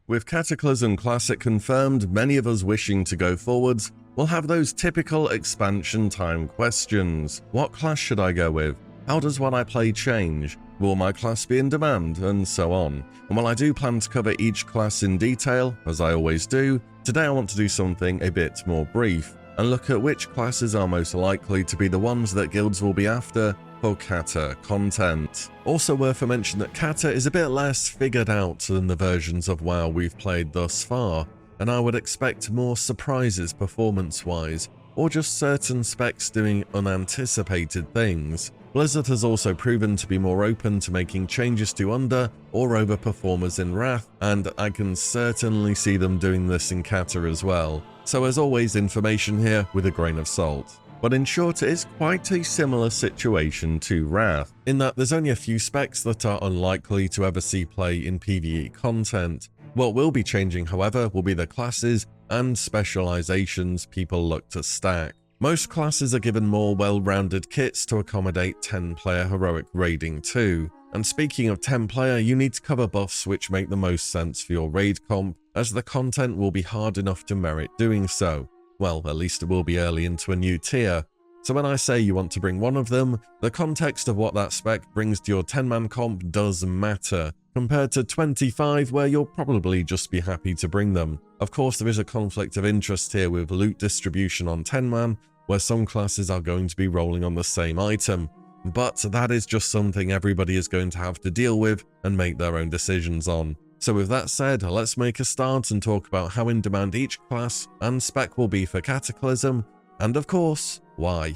With Cataclysm Classic confirmed, many of us wishing to go forwards will have those typical expansion time questions. What class should I go with? How does what I play change? Will my class be in demand? And so on. And while I do plan to cover each class in detail, as I always do, today I want to do something a bit more brief and look at which classes are most likely to be the ones that guilds will be after for Cata content. Also worth a mention that Cata is a bit less figured out than the versions of WoW we've played thus far, and I would expect more surprises performance-wise, or just certain specs doing unanticipated things. Blizzard has also proven to be more open to making changes to under or over performers in Wrath, and I can certainly see them doing this in Cata as well. So as always, information here with a grain of salt. But in short, it is quite a similar situation to Wrath, in that there's only a few specs that are unlikely to ever see play in PvE content. What will be changing, however, will be the classes and specializations people look to stack. Most classes are given more well-rounded kits to accommodate 10-player heroic raiding too. And speaking of 10-player, you need to cover buffs which make the most sense for your raid comp, as the content will be hard enough to merit doing so. Well, at least it will be early into a new tier. So when I say you want to bring one of them, the context of what that spec brings to your 10-man comp does matter, compared to 25 where you'll probably just be happy to bring them. Of course, there is a conflict of interest here with loot distribution on 10-man, where some classes are going to be rolling on the same item, but that is just something everybody is going to have to deal with and make their own decisions on. So with that said, let's make a start and talk about how in demand each class and spec will be for Cataclysm, and of course, why.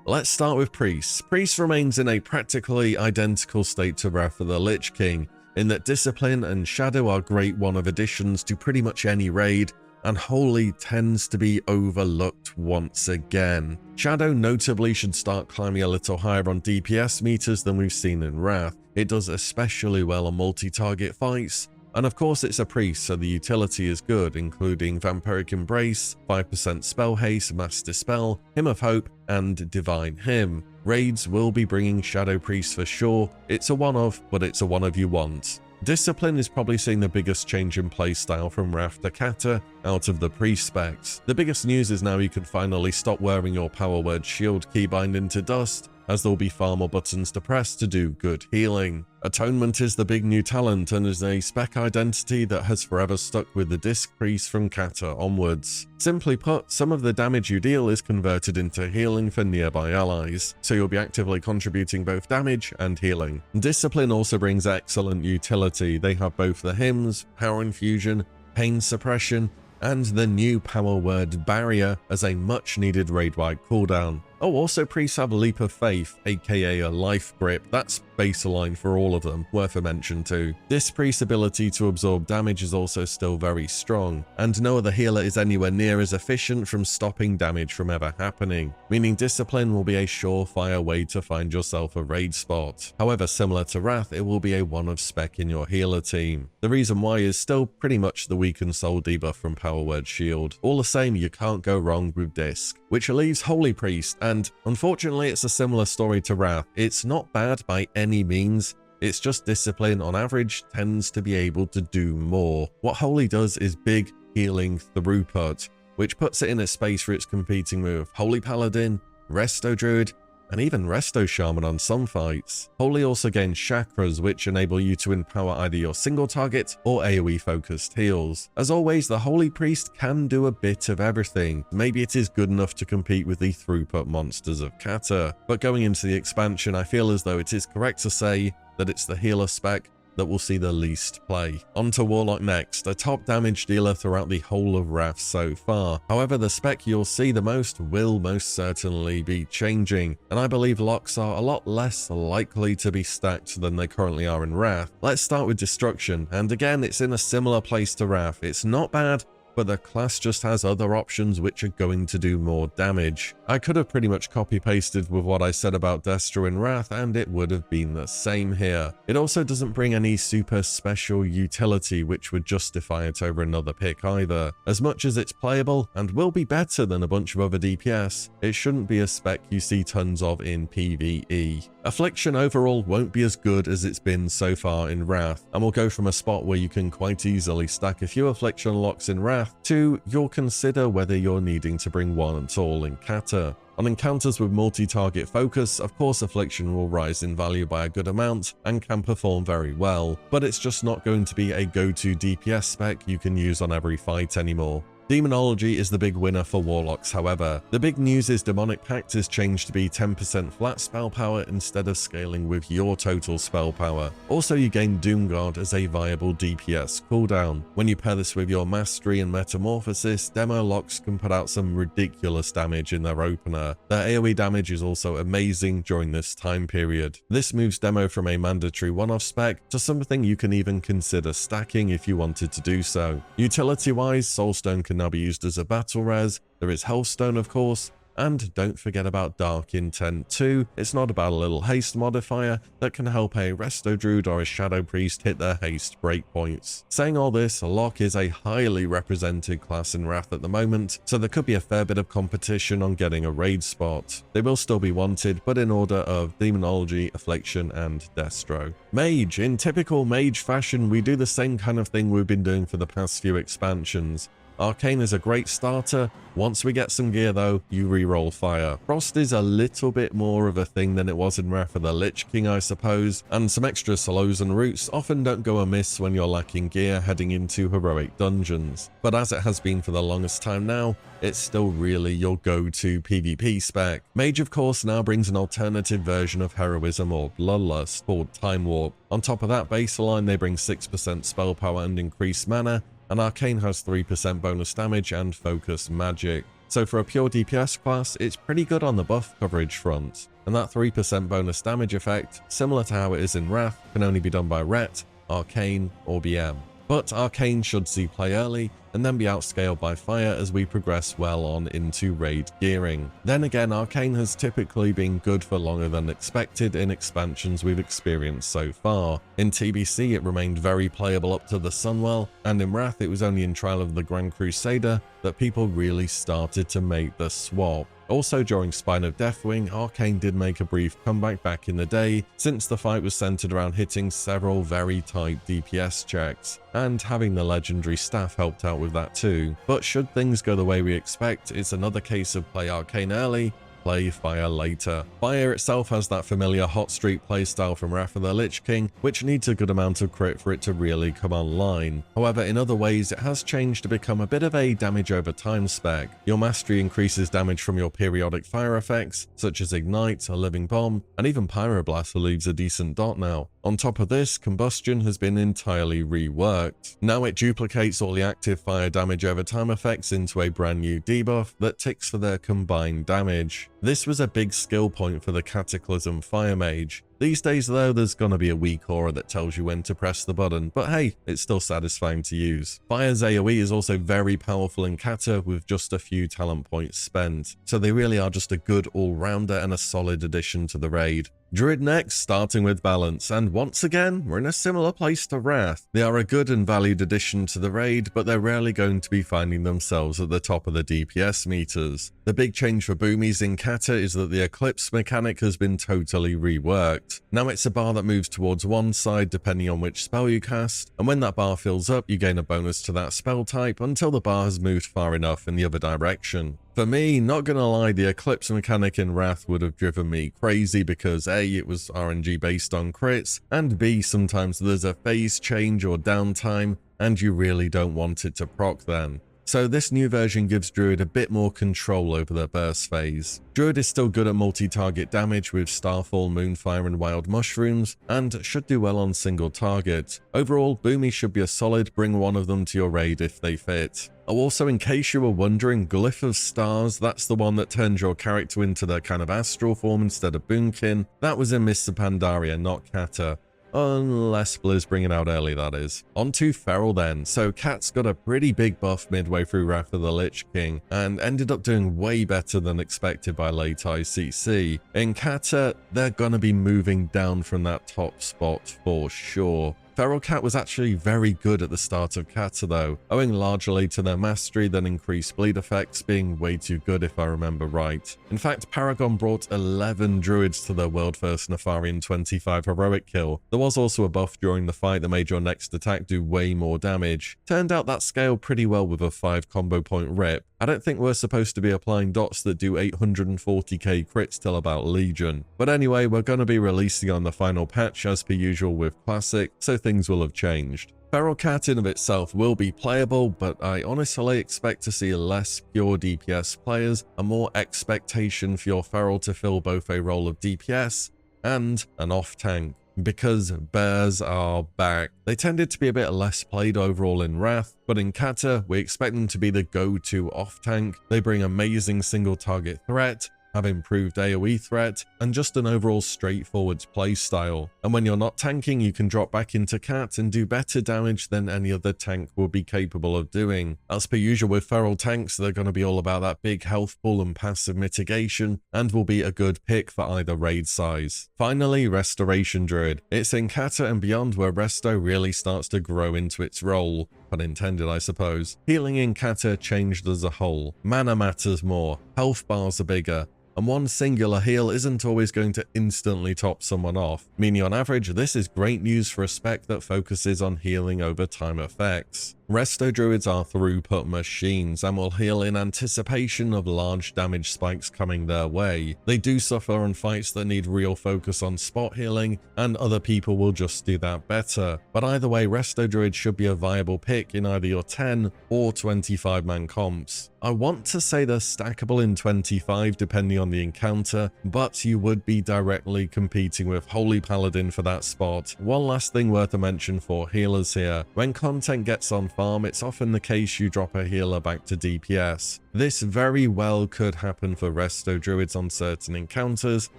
Let's start with Priest. Priest remains in a practically identical state to Wrath of the Lich King, in that Discipline and Shadow are great one-of additions to pretty much any raid, and Holy tends to be overlooked once again. Shadow notably should start climbing a little higher on DPS meters than we've seen in Wrath. It does especially well on multi-target fights, and of course it's a priest, so the utility is good, including Vampiric Embrace, 5% Spell Haste, Mass Dispel, Hymn of Hope, and Divine Hymn. Raids will be bringing Shadow Priest for sure. It's a one-of, but it's a one-of you want. Discipline is probably seeing the biggest change in playstyle from Wrath to Cata out of the priest specs. The biggest news is now you can finally stop wearing your power word shield keybind into dust, as there will be far more buttons to press to do good healing. Atonement is the big new talent and is a spec identity that has forever stuck with the disc priest from Cata onwards. Simply put, some of the damage you deal is converted into healing for nearby allies, so you'll be actively contributing both damage and healing. Discipline also brings excellent utility. They have both the hymns, power infusion, pain suppression, and the new power word barrier as a much needed raid-wide cooldown. Oh, also priests have Leap of Faith, aka a life grip. That's baseline for all of them, worth a mention too. This priest's ability to absorb damage is also still very strong, and no other healer is anywhere near as efficient from stopping damage from ever happening, meaning Discipline will be a surefire way to find yourself a raid spot. However, similar to Wrath, it will be a one-of spec in your healer team. The reason why is still pretty much the weakened soul debuff from Power Word Shield. All the same, you can't go wrong with Disc, which leaves Holy Priest, and unfortunately it's a similar story to Wrath. It's not bad by any means, it's just Discipline on average tends to be able to do more. What Holy does is big healing throughput, which puts it in a space where it's competing with Holy Paladin, Resto Druid, and even Resto Shaman on some fights. Holy also gains chakras, which enable you to empower either your single target or AoE focused heals. As always, the Holy Priest can do a bit of everything. Maybe it is good enough to compete with the throughput monsters of Cata, but going into the expansion, I feel as though it is correct to say that it's the healer spec that will see the least play. On to Warlock next, a top damage dealer throughout the whole of Wrath so far. However, the spec you'll see the most will most certainly be changing, and I believe locks are a lot less likely to be stacked than they currently are in Wrath. Let's start with Destruction, and again it's in a similar place to Wrath. It's not bad, but the class just has other options which are going to do more damage. I could have pretty much copy-pasted with what I said about Destro in Wrath, and it would have been the same here. It also doesn't bring any super special utility which would justify it over another pick either. As much as it's playable and will be better than a bunch of other DPS, it shouldn't be a spec you see tons of in PvE. Affliction overall won't be as good as it's been so far in Wrath, and will go from a spot where you can quite easily stack a few Affliction locks in Wrath to you'll consider whether you're needing to bring one at all in Cata. On encounters with multi-target focus, of course Affliction will rise in value by a good amount and can perform very well, but it's just not going to be a go-to DPS spec you can use on every fight anymore. Demonology is the big winner for Warlocks, however. The big news is Demonic Pact is changed to be 10% flat spell power instead of scaling with your total spell power. Also, you gain Doomguard as a viable DPS cooldown. When you pair this with your Mastery and Metamorphosis, Demo Locks can put out some ridiculous damage in their opener. Their AoE damage is also amazing during this time period. This moves Demo from a mandatory one-off spec to something you can even consider stacking if you wanted to do so. Utility-wise, Soulstone can now be used as a battle res, there is Hellstone of course, and don't forget about Dark Intent too. It's not about a little haste modifier that can help a Resto Druid or a Shadow Priest hit their haste breakpoints. Saying all this, Lock is a highly represented class in Wrath at the moment, so there could be a fair bit of competition on getting a raid spot. They will still be wanted, but in order of Demonology, Affliction, and Destro. Mage. In typical Mage fashion, we do the same kind of thing we've been doing for the past few expansions. Arcane is a great starter. Once we get some gear though, you reroll fire. Frost is a little bit more of a thing than it was in Wrath of the Lich King, I suppose, and some extra slows and roots often don't go amiss when you're lacking gear heading into heroic dungeons. But as it has been for the longest time now, it's still really your go-to PvP spec. Mage of course now brings an alternative version of heroism or bloodlust called Time Warp. On top of that baseline, they bring 6% spell power and increased mana, and Arcane has 3% bonus damage and focus magic. So for a pure DPS class, it's pretty good on the buff coverage front. And that 3% bonus damage effect, similar to how it is in Wrath, can only be done by Ret, Arcane, or BM. But Arcane should see play early, and then be outscaled by Fire as we progress well on into raid gearing. Then again, Arcane has typically been good for longer than expected in expansions we've experienced so far. In TBC it remained very playable up to the Sunwell, and in Wrath it was only in Trial of the Grand Crusader that people really started to make the swap. Also during Spine of Deathwing, Arcane did make a brief comeback back in the day, since the fight was centered around hitting several very tight DPS checks, and having the legendary staff helped out with that too. But should things go the way we expect, it's another case of play Arcane early, play Fire later. Fire itself has that familiar hot streak playstyle from Wrath of the Lich King, which needs a good amount of crit for it to really come online. However, in other ways it has changed to become a bit of a damage over time spec. Your Mastery increases damage from your periodic fire effects, such as Ignite, a Living Bomb, and even Pyroblast leaves a decent dot now. On top of this, Combustion has been entirely reworked. Now it duplicates all the active fire damage over time effects into a brand new debuff that ticks for their combined damage. This was a big skill point for the Cataclysm Fire Mage. These days though, there's gonna be a weak aura that tells you when to press the button, but hey, it's still satisfying to use. Fire's AoE is also very powerful in Cata with just a few talent points spent, so they really are just a good all-rounder and a solid addition to the raid. Druid next, starting with balance, and once again, we're in a similar place to Wrath. They are a good and valued addition to the raid, but they're rarely going to be finding themselves at the top of the DPS meters. The big change for boomies in Cata is that the Eclipse mechanic has been totally reworked. Now it's a bar that moves towards one side depending on which spell you cast, and when that bar fills up, you gain a bonus to that spell type until the bar has moved far enough in the other direction. For me, not gonna lie, the Eclipse mechanic in Wrath would have driven me crazy because A, it was RNG based on crits, and B, sometimes there's a phase change or downtime, and you really don't want it to proc then. So this new version gives Druid a bit more control over their burst phase. Druid is still good at multi-target damage with Starfall, Moonfire and Wild Mushrooms, and should do well on single target. Overall, Boomy should be a solid bring one of them to your raid if they fit. Oh, also, in case you were wondering, Glyph of Stars, that's the one that turns your character into their kind of astral form instead of Boomkin. That was in Mists of Pandaria, not Cata. Unless Blizz bring it out early, that is. On to Feral then. So Cat's got a pretty big buff midway through Wrath of the Lich King, and ended up doing way better than expected by late ICC. In Cata, they're gonna be moving down from that top spot for sure. Feral Cat was actually very good at the start of Cata though, owing largely to their mastery that increased bleed effects being way too good if I remember right. In fact, Paragon brought 11 druids to their world first Nefarian 25 heroic kill. There was also a buff during the fight that made your next attack do way more damage. Turned out that scaled pretty well with a 5 combo point rip. I don't think we're supposed to be applying dots that do 840k crits till about Legion. But anyway, we're going to be releasing on the final patch as per usual with Classic, so things will have changed. Feral Cat in of itself will be playable, but I honestly expect to see less pure DPS players, and more expectation for your Feral to fill both a role of DPS and an off-tank. Because bears are back. They tended to be a bit less played overall in Wrath, but in Cata, we expect them to be the go-to off-tank. They bring amazing single target threat, have improved AoE threat, and just an overall straightforward playstyle. And when you're not tanking, you can drop back into Cat and do better damage than any other tank will be capable of doing. As per usual with Feral tanks, they're going to be all about that big health pool and passive mitigation, and will be a good pick for either raid size. Finally, Restoration Druid. It's in Cata and beyond where Resto really starts to grow into its role. Pun intended, I suppose. Healing in Cata changed as a whole. Mana matters more, health bars are bigger, and one singular heal isn't always going to instantly top someone off, meaning on average this is great news for a spec that focuses on healing over time effects. Resto Druids are throughput machines and will heal in anticipation of large damage spikes coming their way. They do suffer on fights that need real focus on spot healing, and other people will just do that better. But either way, Resto Druid should be a viable pick in either your 10 or 25 man comps. I want to say they're stackable in 25 depending on the encounter, but you would be directly competing with Holy Paladin for that spot. One last thing worth a mention for healers here. When content gets on farm, it's often the case you drop a healer back to DPS. This very well could happen for Resto Druids on certain encounters,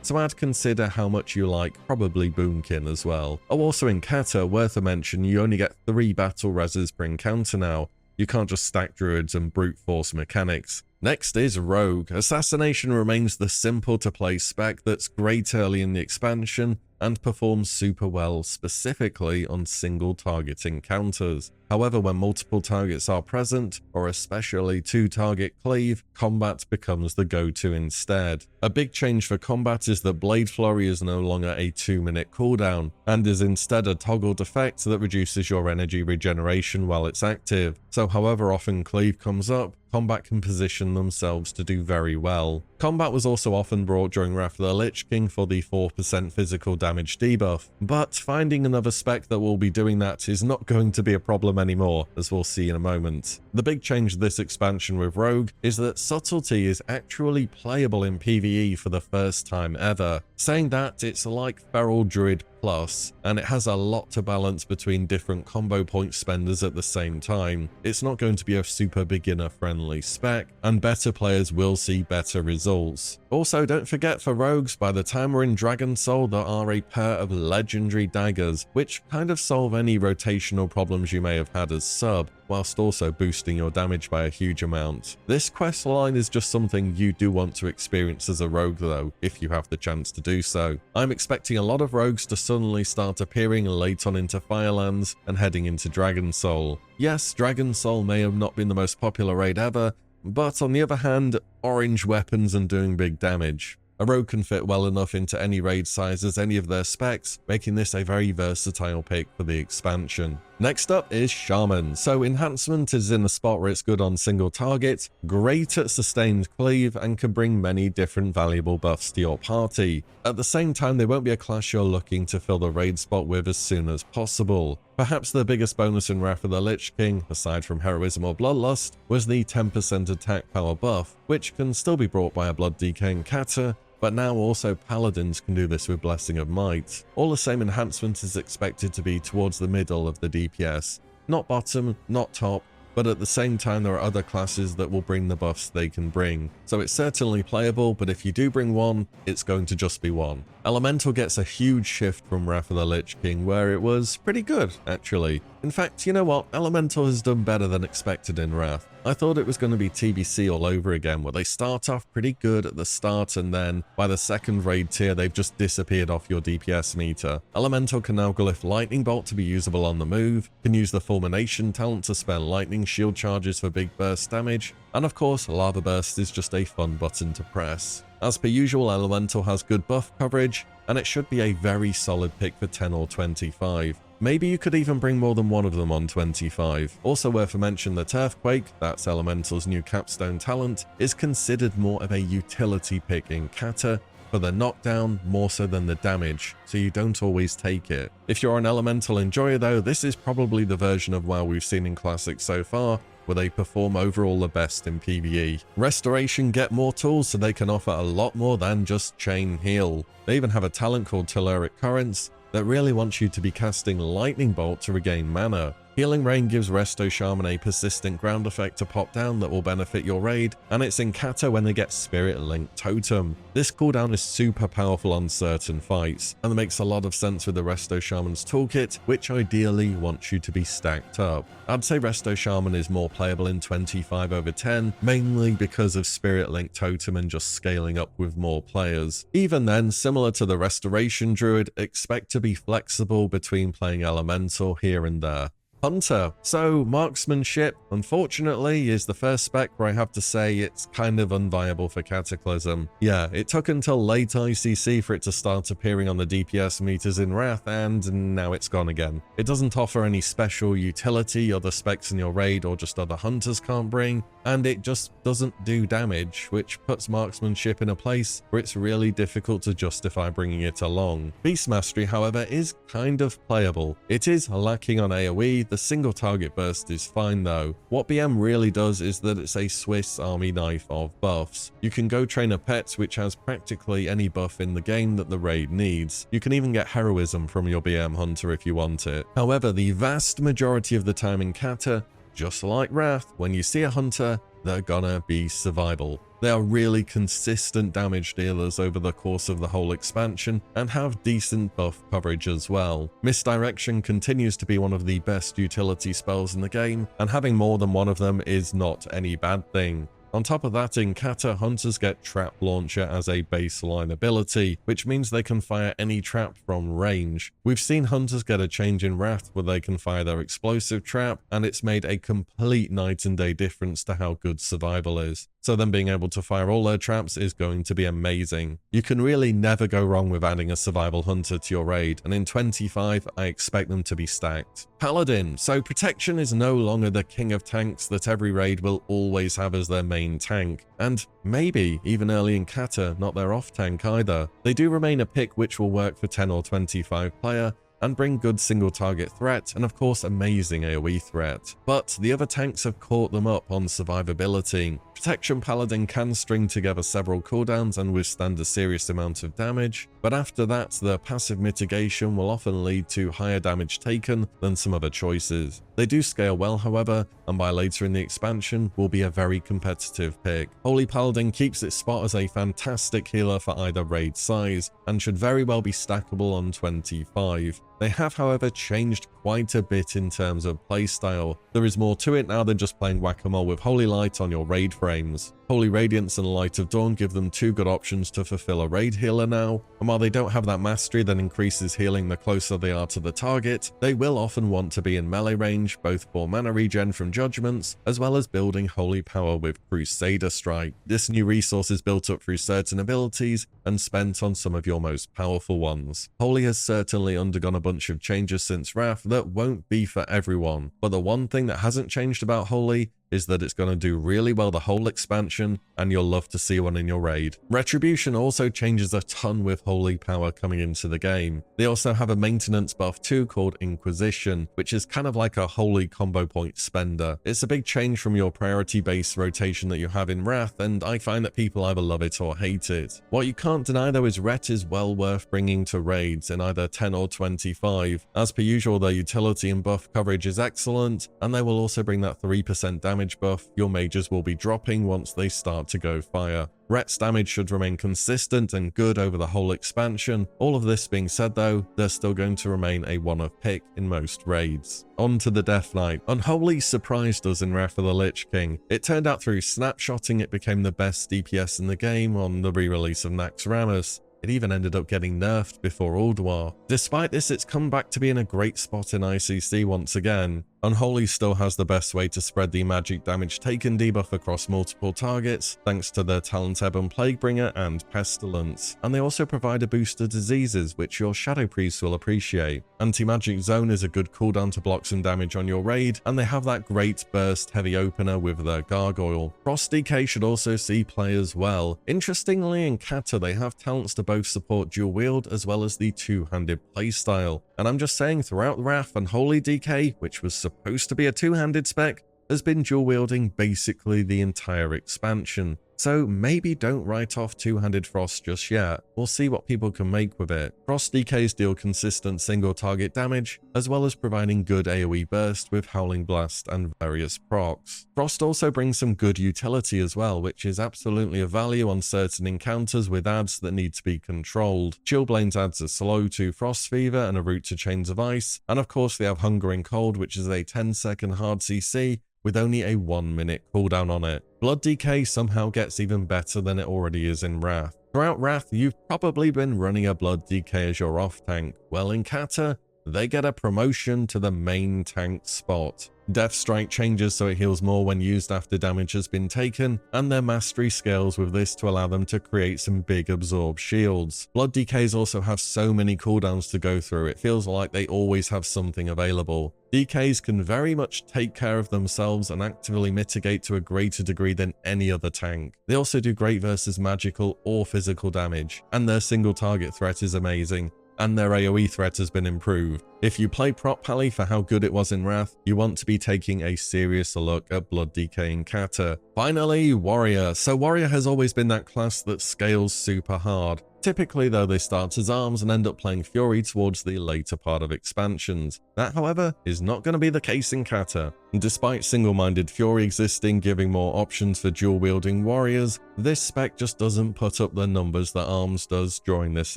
so I'd consider how much you like probably Boomkin as well. Oh, also in Cata, worth a mention, you only get 3 battle reses per encounter now. You can't just stack druids and brute force mechanics. Next is Rogue. Assassination remains the simple to play spec that's great early in the expansion and performs super well specifically on single target encounters. However, when multiple targets are present, or especially 2-target cleave, combat becomes the go-to instead. A big change for combat is that Blade Flurry is no longer a 2-minute cooldown, and is instead a toggled effect that reduces your energy regeneration while it's active. So however often cleave comes up, combat can position themselves to do very well. Combat was also often brought during Wrath of the Lich King for the 4% physical damage debuff, but finding another spec that will be doing that is not going to be a problem anymore, as we'll see in a moment. The big change this expansion with Rogue is that Subtlety is actually playable in PvE for the first time ever. Saying that, it's like Feral Druid Plus, and it has a lot to balance between different combo point spenders at the same time. It's not going to be a super beginner friendly spec, and better players will see better results. Also, don't forget for rogues, by the time we're in Dragon Soul, there are a pair of legendary daggers, which kind of solve any rotational problems you may have had as sub, whilst also boosting your damage by a huge amount. This quest line is just something you do want to experience as a rogue though, if you have the chance to do so. I'm expecting a lot of rogues to suddenly start appearing late on into Firelands and heading into Dragon Soul. Yes, Dragon Soul may have not been the most popular raid ever, but on the other hand, orange weapons and doing big damage. A rogue can fit well enough into any raid size as any of their specs, making this a very versatile pick for the expansion. Next up is Shaman. So enhancement is in the spot where it's good on single target, great at sustained cleave, and can bring many different valuable buffs to your party. At the same time, they won't be a class you're looking to fill the raid spot with as soon as possible. Perhaps the biggest bonus in Wrath of the Lich King, aside from Heroism or Bloodlust, was the 10% attack power buff, which can still be brought by a Blood DK in Cata, but now also Paladins can do this with Blessing of Might. All the same enhancement is expected to be towards the middle of the DPS. Not bottom, not top, but at the same time there are other classes that will bring the buffs they can bring. So it's certainly playable, but if you do bring one, it's going to just be one. Elemental gets a huge shift from Wrath of the Lich King, where it was pretty good, actually. In fact, you know what? Elemental has done better than expected in Wrath. I thought it was going to be TBC all over again, where they start off pretty good at the start and then by the second raid tier they've just disappeared off your DPS meter. Elemental can now glyph Lightning Bolt to be usable on the move, can use the Fulmination talent to spell lightning shield charges for big burst damage, and of course Lava Burst is just a fun button to press. As per usual, Elemental has good buff coverage, and it should be a very solid pick for 10 or 25. Maybe you could even bring more than one of them on 25. Also worth a mention that Earthquake, that's Elemental's new capstone talent, is considered more of a utility pick in Cata, for the knockdown more so than the damage, so you don't always take it. If you're an Elemental enjoyer though, this is probably the version of WoW we've seen in Classic so far, where they perform overall the best in PvE. Restoration get more tools so they can offer a lot more than just chain heal. They even have a talent called Telluric Currents that really wants you to be casting Lightning Bolt to regain mana. Healing Rain gives Resto Shaman a persistent ground effect to pop down that will benefit your raid, and it's in Cata when they get Spirit Link Totem. This cooldown is super powerful on certain fights, and it makes a lot of sense with the Resto Shaman's toolkit, which ideally wants you to be stacked up. I'd say Resto Shaman is more playable in 25 over 10, mainly because of Spirit Link Totem and just scaling up with more players. Even then, similar to the Restoration Druid, expect to be flexible between playing Elemental here and there. Hunter. So, Marksmanship, unfortunately, is the first spec where I have to say it's kind of unviable for Cataclysm. Yeah, it took until late ICC for it to start appearing on the DPS meters in Wrath, and now it's gone again. It doesn't offer any special utility other specs in your raid or just other hunters can't bring, and it just doesn't do damage, which puts Marksmanship in a place where it's really difficult to justify bringing it along. Beast Mastery, however, is kind of playable. It is lacking on AoE. The single target burst is fine though. What BM really does is that it's a Swiss army knife of buffs. You can go train a pet which has practically any buff in the game that the raid needs. You can even get heroism from your BM hunter if you want it. However, the vast majority of the time in Cata, just like Wrath, when you see a hunter, they're gonna be survival. They are really consistent damage dealers over the course of the whole expansion and have decent buff coverage as well. Misdirection continues to be one of the best utility spells in the game, and having more than one of them is not any bad thing. On top of that, in Cata, hunters get Trap Launcher as a baseline ability, which means they can fire any trap from range. We've seen hunters get a change in Wrath where they can fire their explosive trap, and it's made a complete night and day difference to how good survival is. So them being able to fire all their traps is going to be amazing. You can really never go wrong with adding a survival hunter to your raid, and in 25, I expect them to be stacked. Paladin. So protection is no longer the king of tanks that every raid will always have as their main tank, and maybe even early in Cata, not their off tank either. They do remain a pick which will work for 10 or 25 player, and bring good single target threat and of course amazing AoE threat. But the other tanks have caught them up on survivability. Protection Paladin can string together several cooldowns and withstand a serious amount of damage, but after that the passive mitigation will often lead to higher damage taken than some other choices. They do scale well however, and by later in the expansion will be a very competitive pick. Holy Paladin keeps its spot as a fantastic healer for either raid size, and should very well be stackable on 25. They have however changed quite a bit in terms of playstyle. There is more to it now than just playing whack-a-mole with Holy Light on your raid frames. Holy Radiance and Light of Dawn give them two good options to fulfill a raid healer now, and while they don't have that mastery that increases healing the closer they are to the target, they will often want to be in melee range, both for mana regen from judgments, as well as building holy power with Crusader Strike. This new resource is built up through certain abilities and spent on some of your most powerful ones. Holy has certainly undergone a bunch of changes since Wrath that won't be for everyone, but the one thing that hasn't changed about Holy is that it's going to do really well the whole expansion, and you'll love to see one in your raid. Retribution also changes a ton with Holy Power coming into the game. They also have a maintenance buff too called Inquisition, which is kind of like a holy combo point spender. It's a big change from your priority-based rotation that you have in Wrath, and I find that people either love it or hate it. What you can't deny though is Ret is well worth bringing to raids in either 10 or 25. As per usual, their utility and buff coverage is excellent, and they will also bring that 3% damage buff your mages will be dropping once they start to go fire. Ret's damage should remain consistent and good over the whole expansion. All of this being said though, they're still going to remain a one-off pick in most raids. On to the Death Knight. Unholy surprised us in Wrath of the Lich King. It turned out through snapshotting it became the best DPS in the game on the re-release of Naxxramas. It even ended up getting nerfed before Ulduar. Despite this, it's come back to be in a great spot in ICC once again. Unholy still has the best way to spread the magic damage taken debuff across multiple targets, thanks to their Talent Ebb and Plaguebringer and Pestilence. And they also provide a boost to diseases, which your Shadow Priests will appreciate. Anti-Magic Zone is a good cooldown to block some damage on your raid, and they have that great burst heavy opener with their Gargoyle. Frost DK should also see play as well. Interestingly, in Cata, they have talents to both support dual wield as well as the two-handed playstyle. And I'm just saying, throughout Wrath, Unholy DK, which was supposed to be a two-handed spec, has been dual wielding basically the entire expansion. So maybe don't write off two-handed Frost just yet. We'll see what people can make with it. Frost DKs deal consistent single target damage, as well as providing good AoE burst with Howling Blast and various procs. Frost also brings some good utility as well, which is absolutely of value on certain encounters with adds that need to be controlled. Chillblade's adds are slow to Frost Fever and a route to Chains of Ice, and of course they have Hunger and Cold, which is a 10-second hard CC, with only a 1-minute cooldown on it. Blood DK somehow gets even better than it already is in Wrath. Throughout Wrath, you've probably been running a Blood DK as your off tank. Well, in Cata, they get a promotion to the main tank spot. Death Strike changes so it heals more when used after damage has been taken, and their mastery scales with this to allow them to create some big absorb shields. Blood DKs also have so many cooldowns to go through, it feels like they always have something available. DKs can very much take care of themselves and actively mitigate to a greater degree than any other tank. They also do great versus magical or physical damage, and their single target threat is amazing, and their AoE threat has been improved. If you play Prop Pally for how good it was in Wrath, you want to be taking a serious look at Blood DK in Cata. Finally, Warrior. So Warrior has always been that class that scales super hard. Typically though, they start as arms and end up playing Fury towards the later part of expansions. That, however, is not going to be the case in Cata. Despite single-minded Fury existing, giving more options for dual-wielding warriors, this spec just doesn't put up the numbers that arms does during this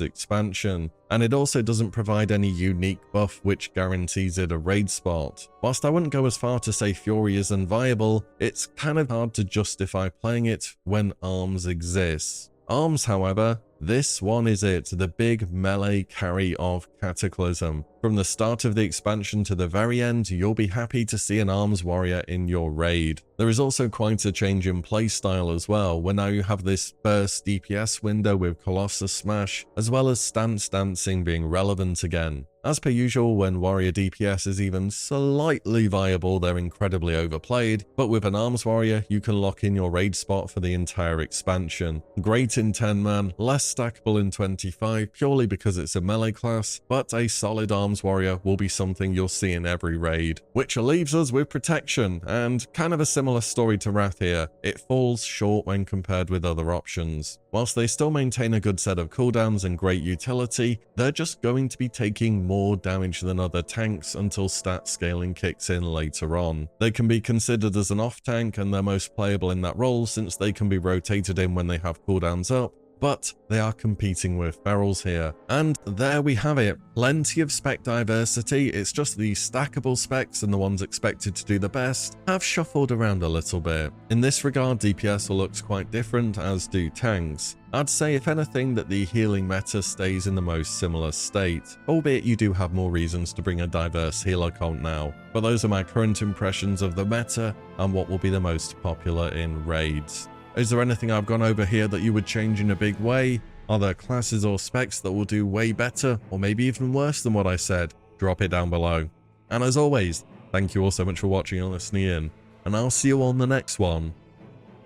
expansion. And it also doesn't provide any unique buff which guarantees it a raid spot. Whilst I wouldn't go as far to say Fury is unviable, it's kind of hard to justify playing it when arms exists. Arms, however, this one is it, the big melee carry of Cataclysm. From the start of the expansion to the very end, you'll be happy to see an arms warrior in your raid. There is also quite a change in playstyle as well, where now you have this burst DPS window with Colossus Smash, as well as stance dancing being relevant again. As per usual, when warrior DPS is even slightly viable, they're incredibly overplayed, but with an arms warrior, you can lock in your raid spot for the entire expansion. Great in 10-man, less stackable in 25 purely because it's a melee class, but a solid arms warrior will be something you'll see in every raid. Which leaves us with protection, and kind of a similar story to Wrath here. It falls short when compared with other options. Whilst they still maintain a good set of cooldowns and great utility, they're just going to be taking more damage than other tanks until stat scaling kicks in later on. They can be considered as an off tank, and they're most playable in that role since they can be rotated in when they have cooldowns up, but they are competing with ferals here. And there we have it, plenty of spec diversity. It's just the stackable specs and the ones expected to do the best have shuffled around a little bit. In this regard, DPS looks quite different, as do tanks. I'd say if anything that the healing meta stays in the most similar state, albeit you do have more reasons to bring a diverse healer cult now. But those are my current impressions of the meta and what will be the most popular in raids. Is there anything I've gone over here that you would change in a big way? Are there classes or specs that will do way better, or maybe even worse than what I said? Drop it down below. And as always, thank you all so much for watching and listening in. and I'll see you on the next one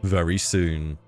very soon.